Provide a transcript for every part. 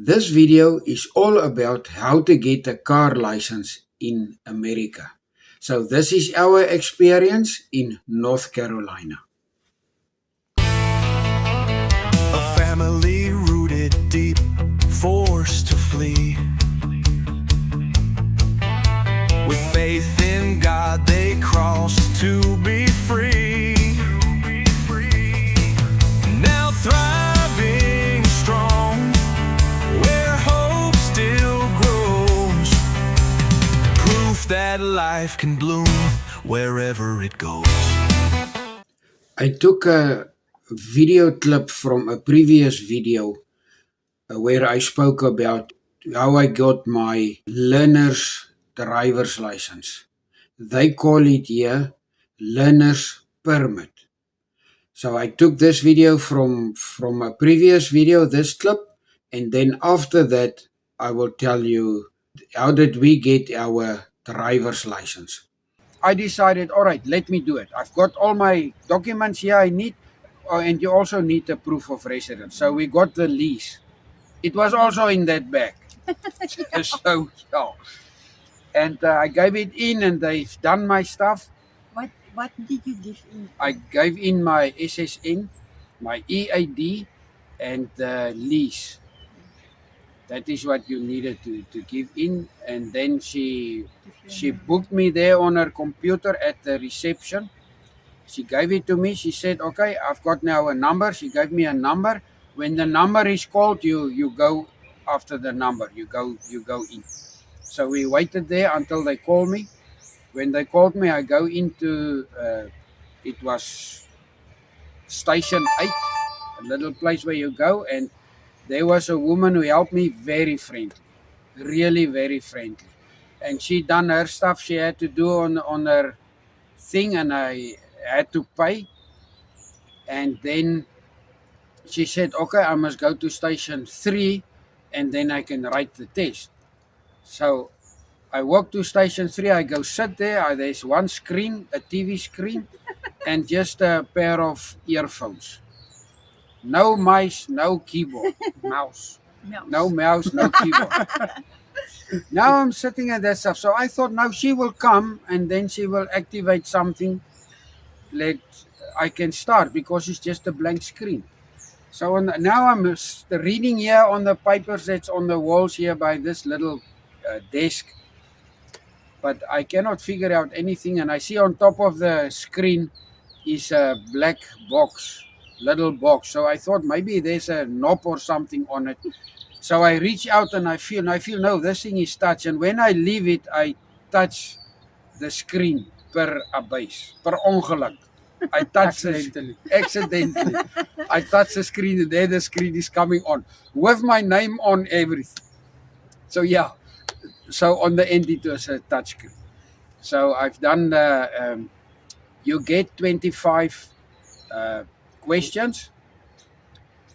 This video is all about how to get a car license in America. So this is our experience in North Carolina. A family rooted deep, forced to flee. With faith in God, they crossed to be free. Now thriving strong, where hope still grows. Proof that life can bloom wherever it goes. I took a video clip from a previous video where I spoke about how I got my learner's driver's license. They call it here learner's permit. So I took this video from a previous video, this clip, and then after that I will tell you how did we get our driver's license. I decided, all right, let me do it. I've got all my documents here I need, and you also need a proof of residence. So we got the lease. It was also in that bag. So, yeah. And I gave it in, and they've done my stuff. What did you give in? I gave in my SSN, my EID, and the lease. That is what you needed to give in. And then she booked me there on her computer at the reception. She gave it to me. She said, okay, I've got now a number. She gave me a number. When the number is called, you go after the number. You go in. So we waited there until they called me. When they called me, I go into, it was Station 8, a little place where you go. And there was a woman who helped me, very friendly, really very friendly. And she done her stuff she had to do on her thing, and I had to pay. And then she said, okay, I must go to Station 3 and then I can write the test. So I walk to Station 3, I go sit there, there's one screen, a TV screen, and just a pair of earphones. No mice, no keyboard. Mouse. No mouse, no keyboard. Now I'm sitting at that stuff. So I thought now she will come and then she will activate something that I can start, because it's just a blank screen. So now I'm reading here on the papers that's on the walls here by this little desk. But I cannot figure out anything. And I see on top of the screen is a black box, little box. So I thought maybe there's a knob or something on it. So I reach out and I feel no, this thing is touch. And when I leave it, I touch the screen per abuis, per ongeluk. I touch accidentally. I touch the screen and there the screen is coming on with my name on everything. So yeah, so on the end it was a touch screen. So I've done the, you get 25 questions.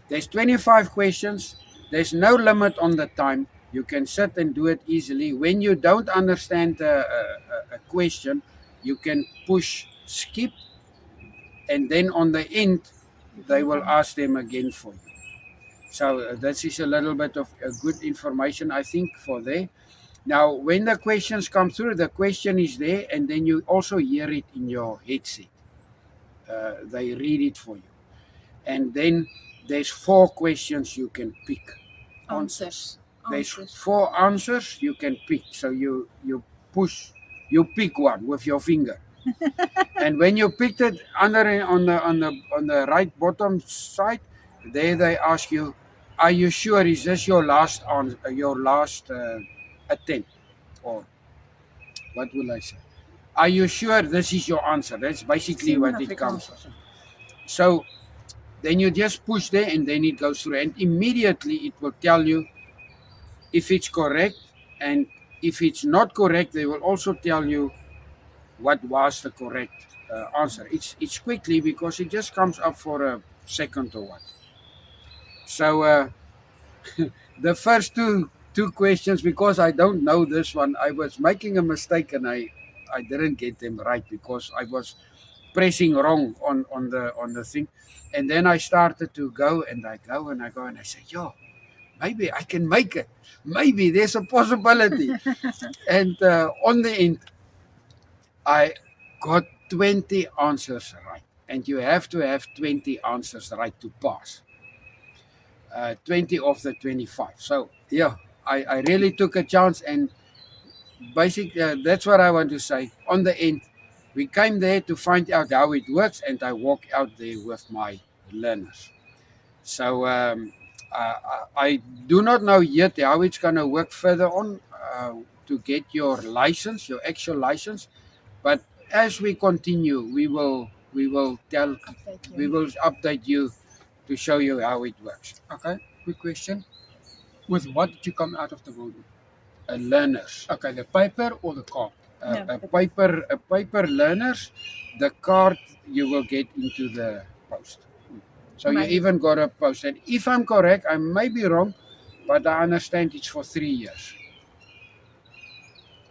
There's 25 questions. There's no limit on the time. You can sit and do it easily. When you don't understand a question, you can push skip, and then on the end, they will ask them again for you. So this is a little bit of good information, I think, for there. Now, when the questions come through, the question is there, and then you also hear it in your headset. They read it for you. And then there's 4 questions you can pick. Answers. There's 4 answers you can pick. So you pick one with your finger. And when you picked it on the right bottom side, there they ask you, are you sure, is this your last attempt? Or what will I say? Are you sure this is your answer? That's basically what it comes from. So then you just push there and then it goes through, and immediately it will tell you if it's correct, and if it's not correct, they will also tell you what was the correct answer. It's quickly, because it just comes up for a second or what. So the first two questions, because I don't know this one, I was making a mistake and I didn't get them right because I was pressing wrong on the thing. And then I started to go and I go and I say, yo, maybe I can make it. Maybe there's a possibility. And on the end, I got 20 answers right. And you have to have 20 answers right to pass. 20 of the 25. So, yeah, I really took a chance. And basically, that's what I want to say. On the end, we came there to find out how it works, and I walk out there with my learners. So I do not know yet how it's going to work further on to get your license, your actual license. But as we continue, we will Update we you. will update you to show you how it works. Okay, quick question. With what did you come out of the building? Learners, Okay, the paper or the car? No, a paper learners. The card you will get into the post. So you Maybe. even got a post. And if I'm correct, I may be wrong, but I understand it's for 3 years.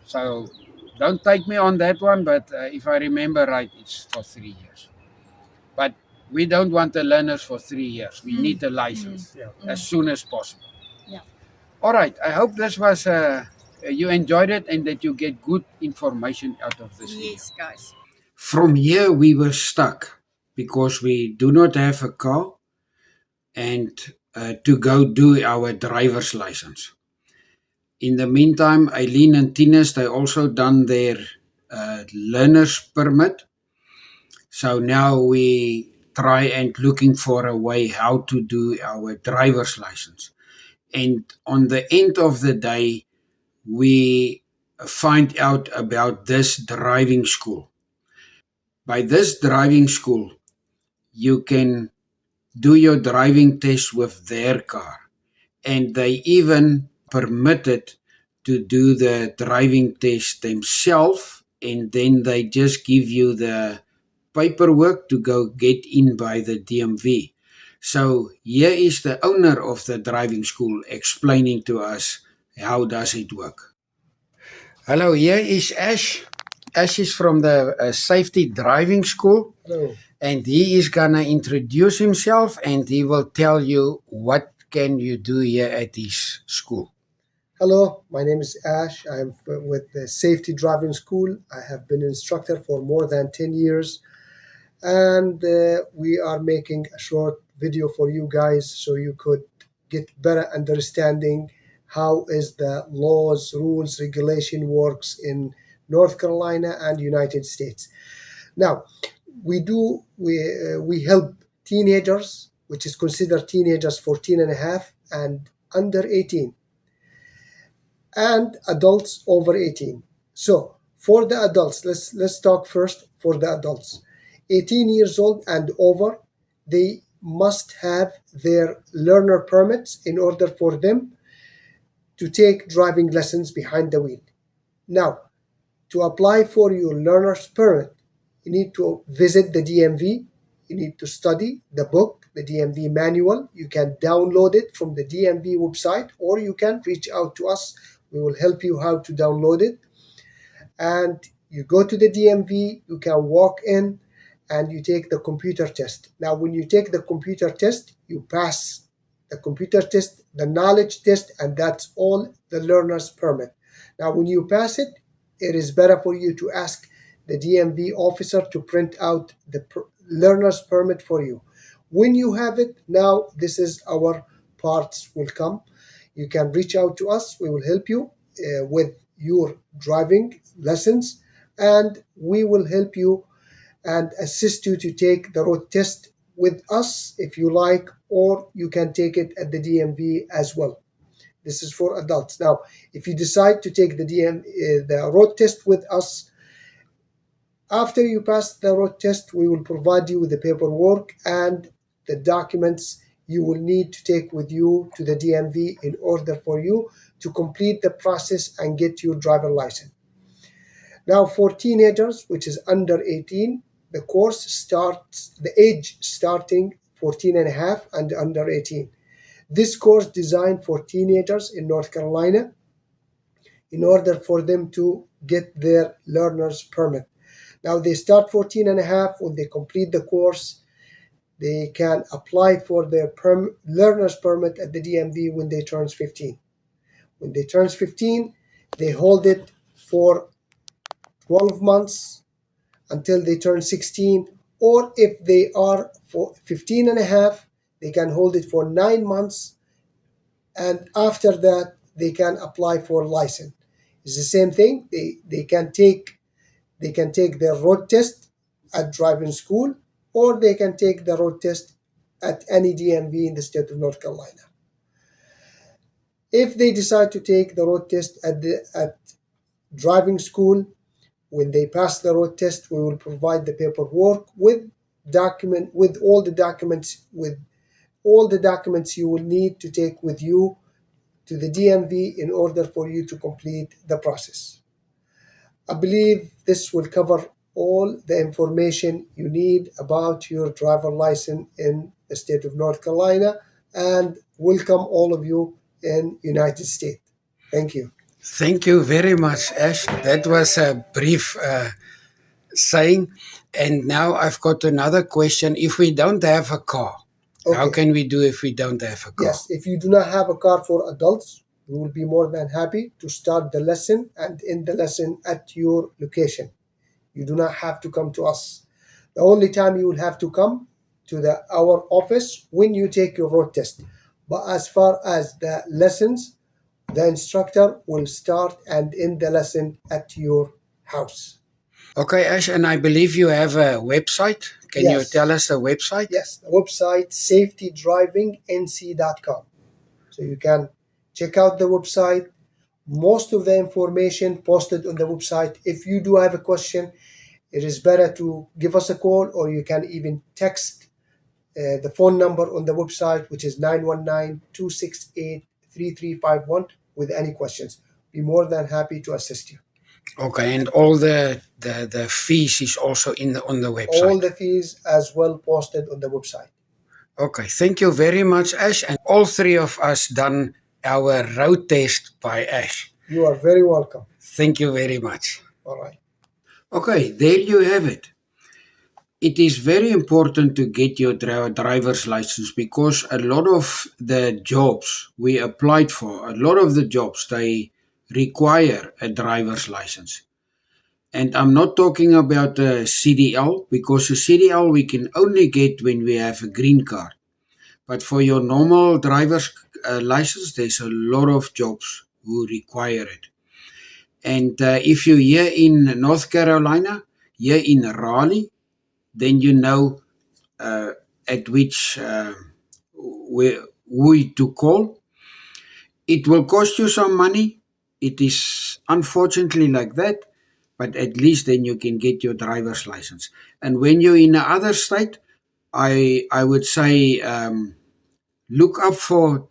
So don't take me on that one, but if I remember right, it's for 3 years. But we don't want the learners for 3 years. We need a license Yeah. as soon as possible. Yeah. All right. I hope this was you enjoyed it and that you get good information out of this video. Yes, guys. From here, we were stuck because we do not have a car and to go do our driver's license. In the meantime, Eileen and Tinus, they also done their learner's permit. So now we try and looking for a way how to do our driver's license. And on the end of the day, we find out about this driving school. By this driving school, you can do your driving test with their car. And they even permitted to do the driving test themselves, and then they just give you the paperwork to go get in by the DMV. So here is the owner of the driving school explaining to us how does it work. Hello, here is Ash. Ash is from the safety driving school. Hello. And he is gonna introduce himself and he will tell you what can you do here at his school. Hello, my name is Ash. I'm with the Safety Driving School. I have been an instructor for more than 10 years. And we are making a short video for you guys so you could get better understanding how is the laws, rules, regulation works in North Carolina and United States. Now, we help teenagers, which is considered teenagers 14 and a half and under 18, and adults over 18. So for the adults, let's talk first for the adults. 18 years old and over, they must have their learner permits in order for them to take driving lessons behind the wheel. Now, to apply for your learner's permit, you need to visit the DMV. You need to study the book, the DMV manual. You can download it from the DMV website, or you can reach out to us. We will help you how to download it. And you go to the DMV, you can walk in and you take the computer test. Now, when you take the computer test, you pass the computer test, the knowledge test, and that's all the learner's permit. Now, when you pass it, it is better for you to ask the DMV officer to print out the learner's permit for you. When you have it, now this is our parts will come. You can reach out to us. We will help you with your driving lessons, and we will help you and assist you to take the road test with us if you like, or you can take it at the DMV as well. This is for adults. Now, if you decide to take the road test with us, after you pass the road test, we will provide you with the paperwork and the documents you will need to take with you to the DMV in order for you to complete the process and get your driver license. Now, for teenagers, which is under 18, the course starts, the age starting 14 and a half and under 18. This course designed for teenagers in North Carolina in order for them to get their learner's permit. Now, they start 14 and a half when they complete the course. they can apply for their learner's permit at the DMV when they turn 15. When they turn 15, they hold it for 12 months until they turn 16, or if they are for 15 and a half, they can hold it for 9 months, and after that they can apply for license. It's the same thing. They can take their road test at driving school, or they can take the road test at any DMV in the state of North Carolina. If they decide to take the road test at driving school, when they pass the road test, we will provide the paperwork with all the documents you will need to take with you to the DMV in order for you to complete the process. I believe this will cover all the information you need about your driver license in the state of North Carolina, and welcome all of you in United States. Thank you. Thank you very much, Ash. That was a brief saying. And now I've got another question. If we don't have a car, how can we do if we don't have a car? Yes, if you do not have a car for adults, we will be more than happy to start the lesson and end the lesson at your location. You do not have to come to us. The only time you will have to come to our office when you take your road test. But as far as the lessons, the instructor will start and end the lesson at your house. Okay, Ash, and I believe you have a website. Can you Yes. tell us the website? Yes, the website safetydrivingnc.com. So you can check out the website. Most of the information posted on the website. If you do have a question, it is better to give us a call, or you can even text the phone number on the website, which is 919-268-3351 with any questions. Be more than happy to assist you. Okay, and all the fees is also on the website. All the fees as well posted on the website. Okay, thank you very much, Ash. And all three of us done our road test by Ash. You are very welcome. Thank you very much. All right. Okay, there you have it. It is very important to get your driver's license, because a lot of the jobs we applied for, a lot of the jobs, they require a driver's license. And I'm not talking about a CDL, because a CDL we can only get when we have a green card. But for your normal driver's license, there's a lot of jobs who require it. And if you're here in North Carolina, here in Raleigh, then you know at which who to call. It will cost you some money. It is unfortunately like that, but at least then you can get your driver's license. And when you're in another state, I would say look up for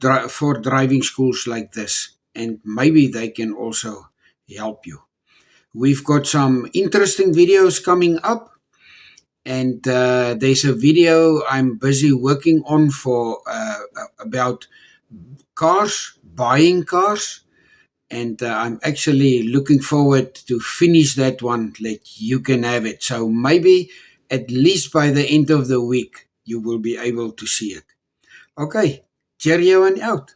driving schools like this, and maybe they can also help you. We've got some interesting videos coming up, and there's a video I'm busy working on for about cars, buying cars, and I'm actually looking forward to finish that one, that you can have it. So maybe at least by the end of the week you will be able to see it. Okay, cheerio and out.